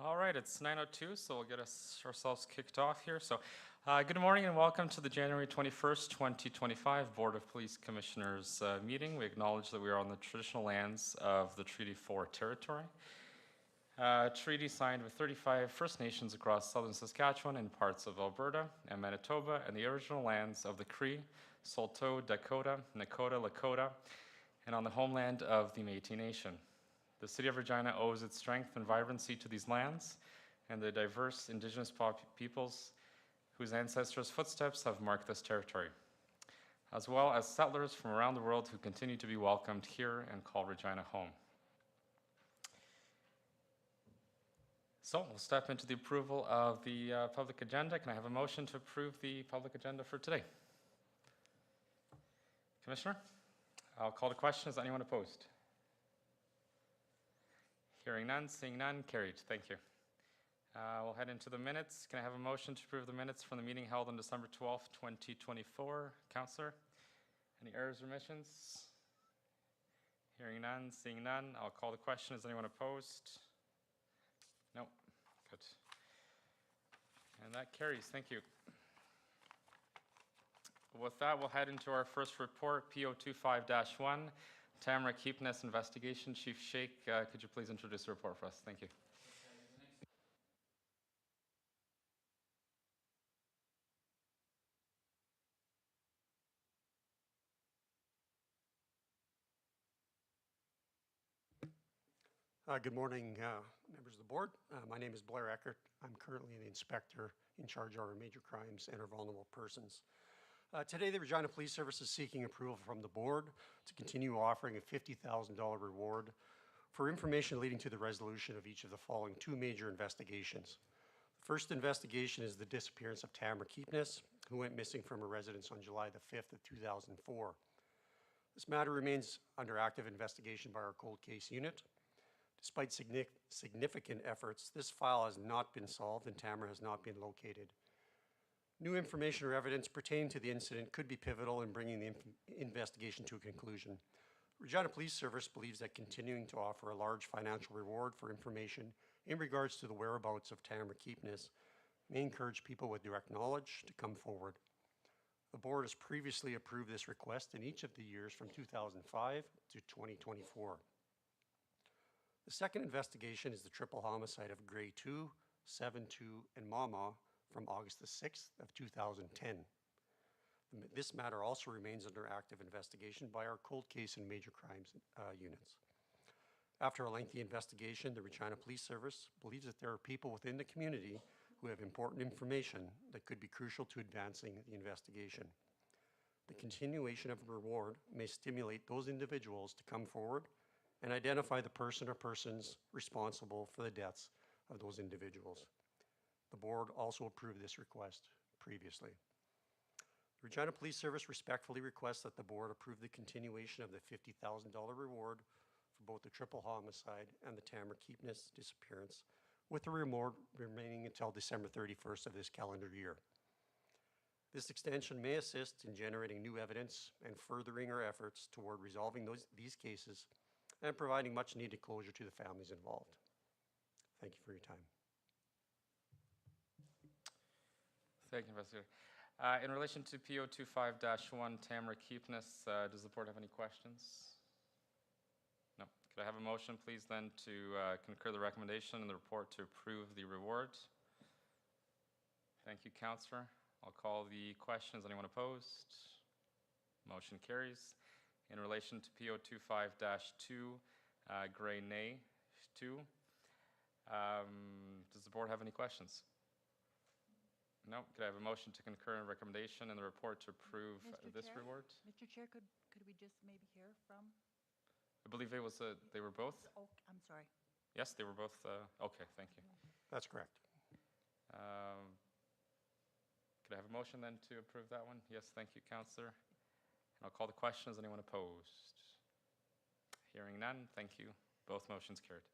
All right, it's 9:02, so we'll get ourselves kicked off here. Good morning and welcome to the January 21st, 2025 Board of Police Commissioners meeting. We acknowledge that we are on the traditional lands of the Treaty 4 territory. Treaty signed with 35 First Nations across southern Saskatchewan and parts of Alberta and Manitoba, and the original lands of the Cree, Saulteaux, Dakota, Nakota, Lakota, and on the homeland of the Métis Nation. The City of Regina owes its strength and vibrancy to these lands and the diverse Indigenous peoples whose ancestors' footsteps have marked this territory, as well as settlers from around the world who continue to be welcomed here and call Regina home. So we'll step into the approval of the public agenda. Can I have a motion to approve the public agenda for today? Commissioner? I'll call the question. Is anyone opposed? Hearing none, seeing none, carried. Thank you. We'll head into the minutes. Can I have a motion to approve the minutes from the meeting held on December 12th, 2024? Councillor, any errors or omissions? Hearing none, seeing none, I'll call the question. Is anyone opposed? No. Good. And that carries. Thank you. With that, we'll head into our first report, PO 25-1. Tamara Keepness investigation. Chief Sheikh, could you please introduce the report for us? Thank you. Good morning, members of the board. My name is Blair Eckert. I'm currently the inspector in charge of our major crimes and our vulnerable persons. Today, the Regina Police Service is seeking approval from the board to continue offering a $50,000 reward for information leading to the resolution of each of the following two major investigations. The first investigation is the disappearance of Tamara Keepness, who went missing from her residence on July the 5th of 2004. This matter remains under active investigation by our cold case unit. Despite significant efforts, this file has not been solved and Tamara has not been located. New information or evidence pertaining to the incident could be pivotal in bringing the investigation to a conclusion. Regina Police Service believes that continuing to offer a large financial reward for information in regards to the whereabouts of Tamara Keepness may encourage people with direct knowledge to come forward. The board has previously approved this request in each of the years from 2005 to 2024. The second investigation is the triple homicide of Gray 2, 7-2, and Mama from August the 6th of 2010. This matter also remains under active investigation by our cold case and major crimes units. After a lengthy investigation, the Regina Police Service believes that there are people within the community who have important information that could be crucial to advancing the investigation. The continuation of a reward may stimulate those individuals to come forward and identify the person or persons responsible for the deaths of those individuals. The board also approved this request previously. The Regina Police Service respectfully requests that the board approve the continuation of the $50,000 reward for both the triple homicide and the Tamara Keepness disappearance, with the reward remaining until December 31st of this calendar year. This extension may assist in generating new evidence and furthering our efforts toward resolving these cases and providing much needed closure to the families involved. Thank you for your time. Thank you, Investigator. In relation to PO 25-1, Tamara Keepness, does the board have any questions? No. Could I have a motion, please, then, to concur the recommendation in the report to approve the reward? Thank you, Councillor. I'll call the question. Is anyone opposed? Motion carries. In relation to PO 25-2, Gray Nay 2, does the board have any questions? No. Could I have a motion to concur in recommendation in the report to approve this reward? Mr. Chair, could we just maybe hear from? I believe it was they were both. Oh, I'm sorry. Yes, they were both. Okay, thank you. That's correct. Could I have a motion then to approve that one? Yes, thank you, Councillor. And I'll call the question. Is anyone opposed? Hearing none, thank you. Both motions carried.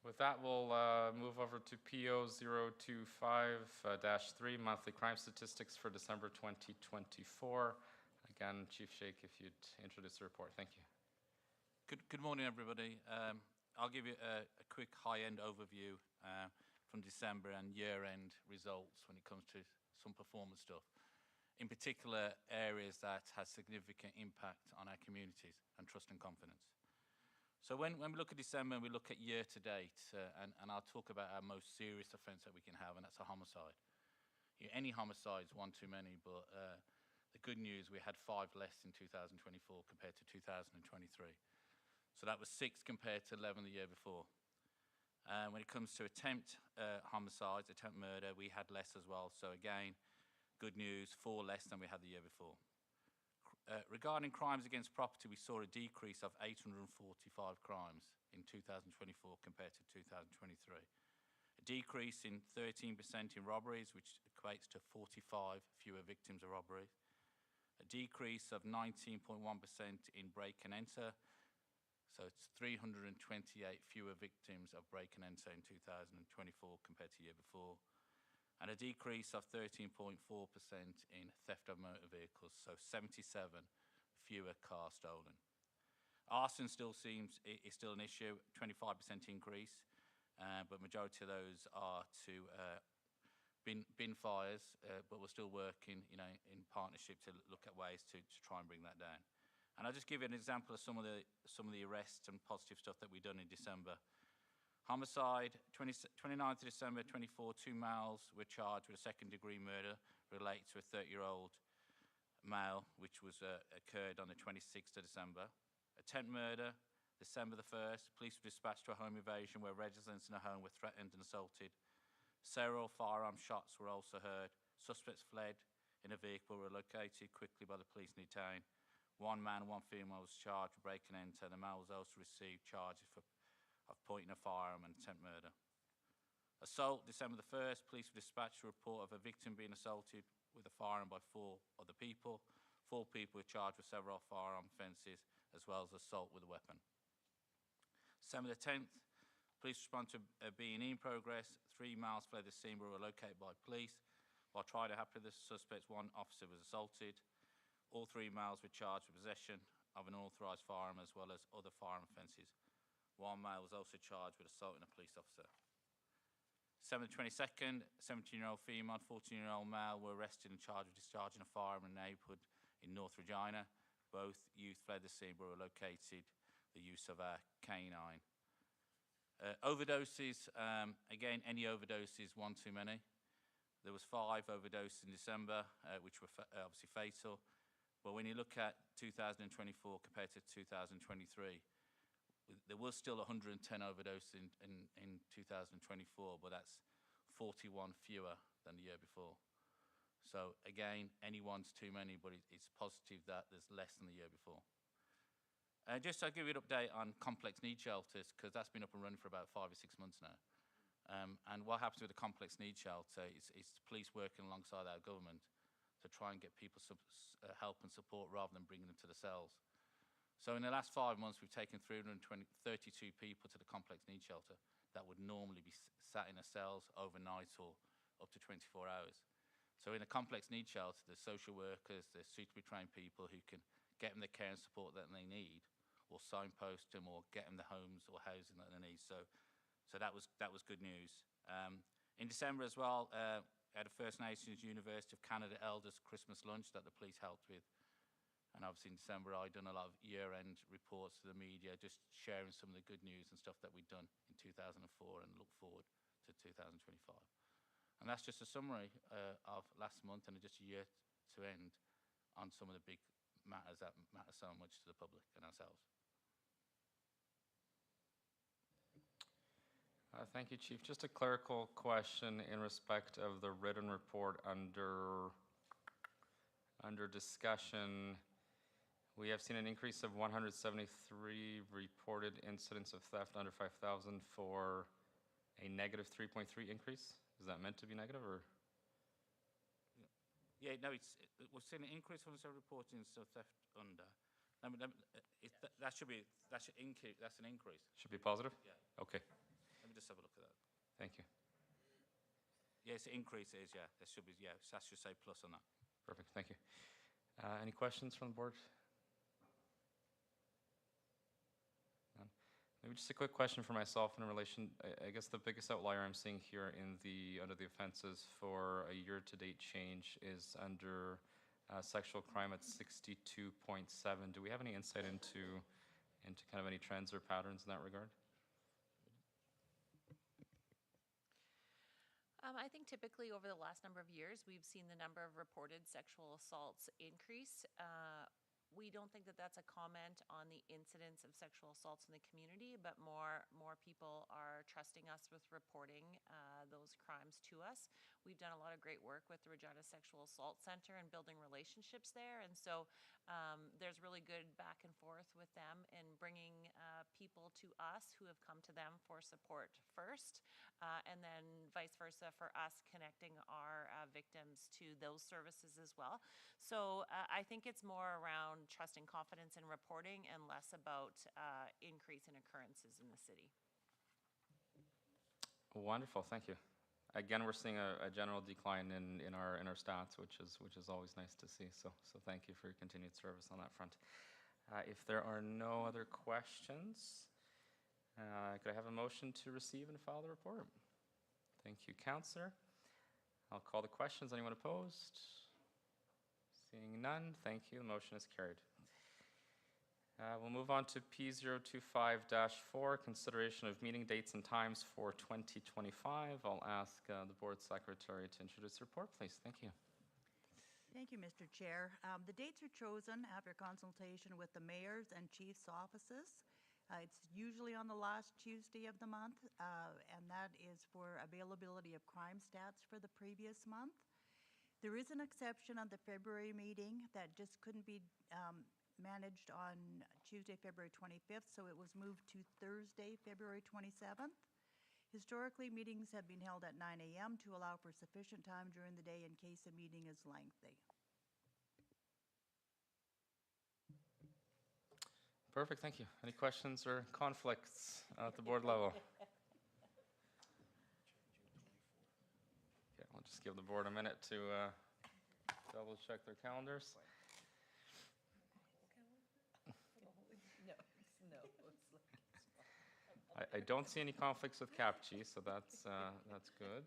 With that, we'll move over to PO 025-3, monthly crime statistics for December 2024. Again, Chief Sheikh, if you'd introduce the report. Thank you. Good morning, everybody. I'll give you a quick high-end overview from December and year-end results when it comes to some performance stuff. In particular, areas that has significant impact on our communities and trust and confidence. So when we look at December and we look at year-to-date, and I'll talk about our most serious offence that we can have, and that's a homicide. Any homicide is one too many, but the good news, we had 5 less in 2024 compared to 2023. So that was 6 compared to 11 the year before. When it comes to attempt homicides, attempt murder, we had less as well. So again, good news, 4 less than we had the year before. Regarding crimes against property, we saw a decrease of 845 crimes in 2024 compared to 2023. A decrease in 13% in robberies, which equates to 45 fewer victims of robbery. A decrease of 19.1% in break and enter. So it's 328 fewer victims of break and enter in 2024 compared to the year before. And a decrease of 13.4% in theft of motor vehicles, so 77 fewer cars stolen. Arson is still an issue, 25% increase, but majority of those are to bin fires, but we're still working, in partnership to look at ways to try and bring that down. And I'll just give you an example of some of the arrests and positive stuff that we've done in December. Homicide, 29th of December 24, 2 males were charged with a second-degree murder related to a 30-year-old male, which was occurred on the 26th of December. Attempt murder, December the 1st, police were dispatched to a home invasion where residents in a home were threatened and assaulted. Several firearm shots were also heard. Suspects fled in a vehicle, were located quickly by the police in the town. 1 man, 1 female was charged for break and enter. The male was also received charges of pointing a firearm and attempt murder. Assault, December the 1st, police were dispatched to a report of a victim being assaulted with a firearm by 4 other people. 4 people were charged with several firearm offences, as well as assault with a weapon. December the 10th, police responded to a B&E in progress. 3 males fled the scene but were located by police. While trying to apprehend the suspects, 1 officer was assaulted. All 3 males were charged with possession of an unauthorised firearm as well as other firearm offences. 1 male was also charged with assaulting a police officer. December 22nd, 17-year-old female, 14-year-old male were arrested and charged with discharging a firearm in a neighbourhood in North Regina. Both youth fled the scene but were located the use of a canine. Overdoses, again, any overdose is 1 too many. There was 5 overdoses in December, which were obviously fatal. But when you look at 2024 compared to 2023, there was still 110 overdoses in 2024, but that's 41 fewer than the year before. So again, any one's too many, but it's positive that there's less than the year before. Just to give you an update on complex need shelters, because that's been up and running for about 5 or 6 months now. And what happens with a complex need shelter is police working alongside our government to try and get people help and support rather than bringing them to the cells. So in the last 5 months, we've taken 32 people to the complex need shelter that would normally be sat in a cells overnight or up to 24 hours. So in a complex need shelter, there's social workers, there's suitably trained people who can get them the care and support that they need, or signpost them, or get them the homes or housing that they need. So that was good news. In December as well, at a First Nations University of Canada Elders Christmas lunch that the police helped with. And obviously in December, I'd done a lot of year-end reports to the media, just sharing some of the good news and stuff that we'd done in 2004 and look forward to 2025. And that's just a summary of last month and just a year to end on some of the big matters that matter so much to the public and ourselves. Thank you, Chief. Just a clerical question in respect of the written report under discussion. We have seen an increase of 173 reported incidents of theft under 5,000 for a negative 3.3 increase. Is that meant to be negative, or? Yeah, no, we're seeing an increase on the reporting of theft under. That's an increase. Should be positive? Yeah. Okay, Let me just have a look at that. thank you. Yes, increase is, yeah. There should be, yeah, that should say plus on that. Perfect, thank you. Any questions from the board? None. Maybe just a quick question for myself in relation, I guess the biggest outlier I'm seeing here under the offenses for a year-to-date change is under sexual crime at 62.7. Do we have any insight into kind of any trends or patterns in that regard? I think typically over the last number of years, we've seen the number of reported sexual assaults increase. We don't think that that's a comment on the incidence of sexual assaults in the community, but more people are trusting us with reporting those crimes to us. We've done a lot of great work with the Regina Sexual Assault Center and building relationships there, and so there's really good back and forth with them and bringing people to us who have come to them for support first, and then vice versa for us connecting our victims to those services as well. So I think it's more around trust and confidence in reporting and less about increase in occurrences in the city. Wonderful, thank you. Again, we're seeing a general decline in our stats, which is always nice to see. So thank you for your continued service on that front. If there are no other questions, could I have a motion to receive and file the report? Thank you, Councillor. I'll call the questions. Anyone opposed? Seeing none, thank you. The motion is carried. We'll move on to P025-4, consideration of meeting dates and times for 2025. I'll ask the Board Secretary to introduce the report, please. Thank you. Thank you, Mr. Chair. The dates are chosen after consultation with the mayors and chiefs' offices. It's usually on the last Tuesday of the month, and that is for availability of crime stats for the previous month. There is an exception on the February meeting that just couldn't be managed on Tuesday, February 25th, so it was moved to Thursday, February 27th. Historically, meetings have been held at 9 a.m. to allow for sufficient time during the day in case a meeting is lengthy. Perfect, thank you. Any questions or conflicts at the board level? Okay, I'll just give the board a minute to double check their calendars. I don't see any conflicts with CAPG, so that's good.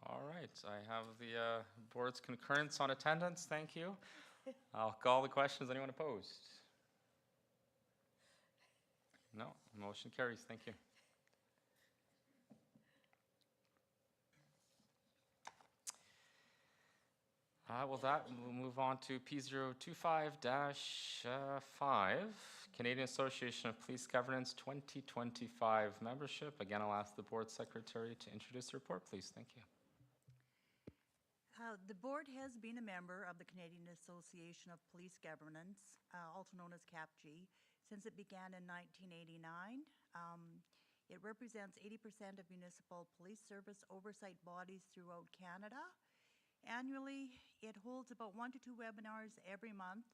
All right, I have the board's concurrence on attendance. Thank you. I'll call the questions. Anyone opposed? No, motion carries. Thank you. We'll move on to P025-5, Canadian Association of Police Governance 2025 membership. Again, I'll ask the board secretary to introduce the report, please. Thank you. The board has been a member of the Canadian Association of Police Governance, also known as CAPG, since it began in 1989. It represents 80% of municipal police service oversight bodies throughout Canada. Annually, it holds about 1 to 2 webinars every month,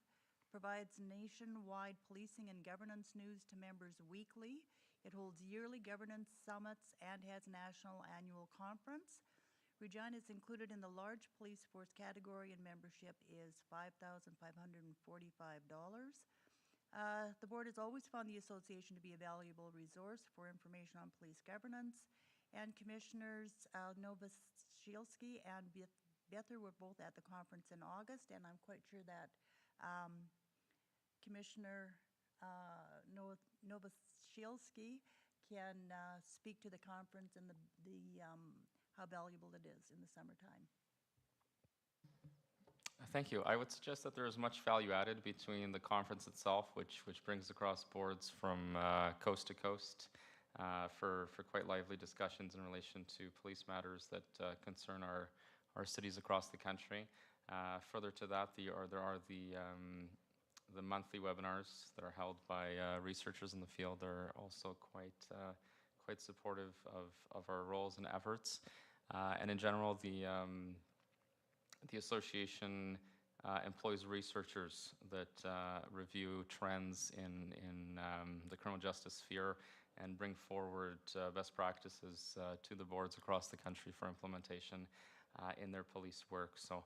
provides nationwide policing and governance news to members weekly. It holds yearly governance summits and has a national annual conference. Regina is included in the large police force category and membership is $5,545. The board has always found the association to be a valuable resource for information on police governance, and Commissioners Novoselic and Bether were both at the conference in August, and I'm quite sure that Commissioner Novoselic can speak to the conference and how valuable it is in the summertime. Thank you. I would suggest that there is much value added between the conference itself, which brings across boards from coast to coast for quite lively discussions in relation to police matters that concern our cities across the country. Further to that, there are the monthly webinars that are held by researchers in the field. They're also quite supportive of our roles and efforts. And in general, the association employs researchers that review trends in the criminal justice sphere and bring forward best practices to the boards across the country for implementation in their police work. So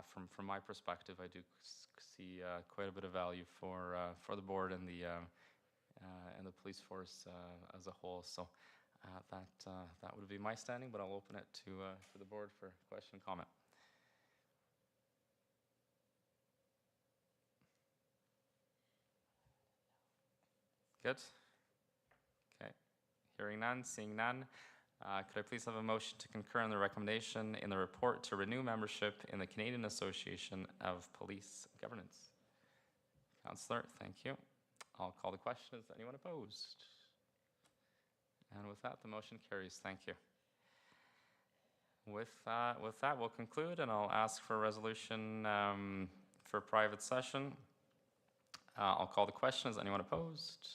from my perspective, I do see quite a bit of value for the board and the police force as a whole. So that would be my standing, but I'll open it to the board for question and comment. Good. Okay. Hearing none, seeing none. Could I please have a motion to concur in the recommendation in the report to renew membership in the Canadian Association of Police Governance? Councillor, thank you. I'll call the question. Is anyone opposed? And with that, the motion carries. Thank you. With that, we'll conclude, and I'll ask for a resolution for private session. I'll call the question. Is anyone opposed?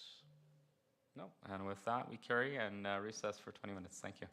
No. And with that, we carry and recess for 20 minutes. Thank you.